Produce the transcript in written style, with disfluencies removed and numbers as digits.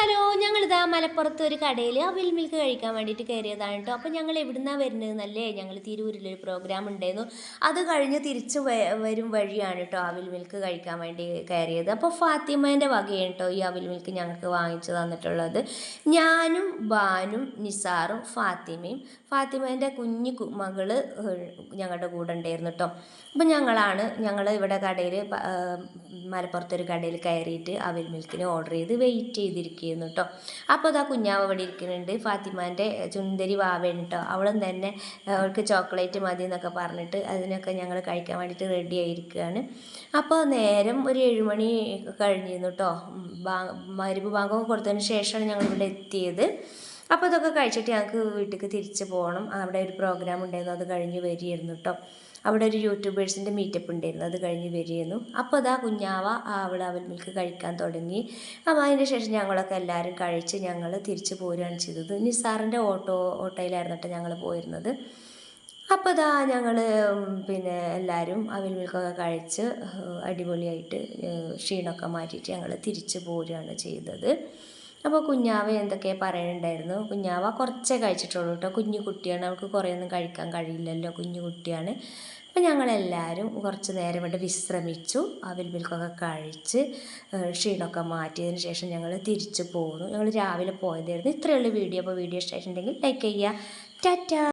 Hello, ഞങ്ങളിതാ മലപ്പുറത്ത് ഒരു കടയിൽ അവിൽ മിൽക്ക് കഴിക്കാൻ വേണ്ടിയിട്ട് കയറിയതാണ് കേട്ടോ. അപ്പോൾ ഞങ്ങൾ എവിടുന്നാണ് വരുന്നതെന്നല്ലേ, ഞങ്ങൾ തിരൂരിലൊരു പ്രോഗ്രാം ഉണ്ടായിരുന്നു. അത് കഴിഞ്ഞ് തിരിച്ച് വരും വഴിയാണ് കേട്ടോ അവിൽ മിൽക്ക് കഴിക്കാൻ വേണ്ടി കയറിയത്. അപ്പോൾ ഫാത്തിമേൻ്റെ വകയാണ് കേട്ടോ ഈ അവിൽ മിൽക്ക് ഞങ്ങൾക്ക് വാങ്ങിച്ചു തന്നിട്ടുള്ളത്. ഞാനും ബാനും നിസാറും ഫാത്തിമയും ഫാത്തിമേൻ്റെ കുഞ്ഞു മകള് ഞങ്ങളുടെ കൂടെ ഉണ്ടായിരുന്നു കേട്ടോ. അപ്പോൾ ഞങ്ങൾ ഇവിടെ കടയിൽ മലപ്പുറത്തൊരു കടയിൽ കയറിയിട്ട് അവിൽ മിൽക്കിന് ഓർഡർ ചെയ്ത് വെയിറ്റ് ചെയ്തിരിക്കുന്നു കേട്ടോ. അപ്പോൾ അതാ കുഞ്ഞാവ് ഇവിടെ ഇരിക്കുന്നുണ്ട്. ഫാത്തിമാൻ്റെ ചുന്ദരി വാവയാണ് കേട്ടോ. അവളും തന്നെ അവൾക്ക് ചോക്ലേറ്റ് മതി എന്നൊക്കെ പറഞ്ഞിട്ട് അതിനൊക്കെ ഞങ്ങൾ കഴിക്കാൻ വേണ്ടിയിട്ട് റെഡി ആയിരിക്കുകയാണ്. അപ്പോൾ നേരം ഒരു 7 മണി കഴിഞ്ഞിരുന്നു കേട്ടോ. മഗ്‌രിബ് ബാങ്കൊക്കെ കൊടുത്തതിന് ശേഷമാണ് ഞങ്ങളിവിടെ എത്തിയത്. അപ്പോൾ ഇതൊക്കെ കഴിച്ചിട്ട് ഞങ്ങൾക്ക് വീട്ടിലേക്ക് തിരിച്ച് പോകണം. അവിടെ ഒരു പ്രോഗ്രാം ഉണ്ടായിരുന്നു, അത് കഴിഞ്ഞ് വരികയായിരുന്നു കേട്ടോ. അവിടെ ഒരു യൂട്യൂബേഴ്സിൻ്റെ മീറ്റപ്പ് ഉണ്ടായിരുന്നു, അത് കഴിഞ്ഞ് വരികയായിരുന്നു. അപ്പോൾ അതാ കുഞ്ഞാവ അവൾ അവിൽ മിൽക്ക് കഴിക്കാൻ തുടങ്ങി. അപ്പോൾ അതിന് ശേഷം ഞങ്ങളൊക്കെ എല്ലാവരും കഴിച്ച് ഞങ്ങൾ തിരിച്ച് പോരുകയാണ് ചെയ്തത്. നിസാറിൻ്റെ ഓട്ടോയിലായിരുന്നു കേട്ടോ ഞങ്ങൾ പോയിരുന്നത്. അപ്പോൾ ഇതാ ഞങ്ങൾ എല്ലാവരും അവിൽ മിൽക്കൊക്കെ കഴിച്ച് അടിപൊളിയായിട്ട് ക്ഷീണമൊക്കെ മാറ്റിയിട്ട് ഞങ്ങൾ തിരിച്ച് പോരുകയാണ് ചെയ്തത്. അപ്പോൾ കുഞ്ഞാവ എന്തൊക്കെ പറയുന്നുണ്ടായിരുന്നു. കുഞ്ഞാവ കുറച്ചേ കഴിച്ചിട്ടുള്ളൂ കേട്ടോ. കുഞ്ഞു കുട്ടിയാണ്, അവൾക്ക് കുറേയൊന്നും കഴിക്കാൻ കഴിയില്ലല്ലോ, കുഞ്ഞു കുട്ടിയാണ്. അപ്പോൾ ഞങ്ങളെല്ലാവരും കുറച്ച് നേരം ഇവിടെ വിശ്രമിച്ചു, അവിൽ മിൽക്കൊക്കെ കഴിച്ച് ക്ഷീണമൊക്കെ മാറ്റിയതിന് ശേഷം ഞങ്ങൾ തിരിച്ചു പോന്നു. ഞങ്ങൾ രാവിലെ പോയതായിരുന്നു. ഇത്രയുള്ള വീഡിയോ. അപ്പോൾ വീഡിയോ ഇഷ്ടമായിട്ടുണ്ടെങ്കിൽ ലൈക്ക് ചെയ്യുക. ടാറ്റാ.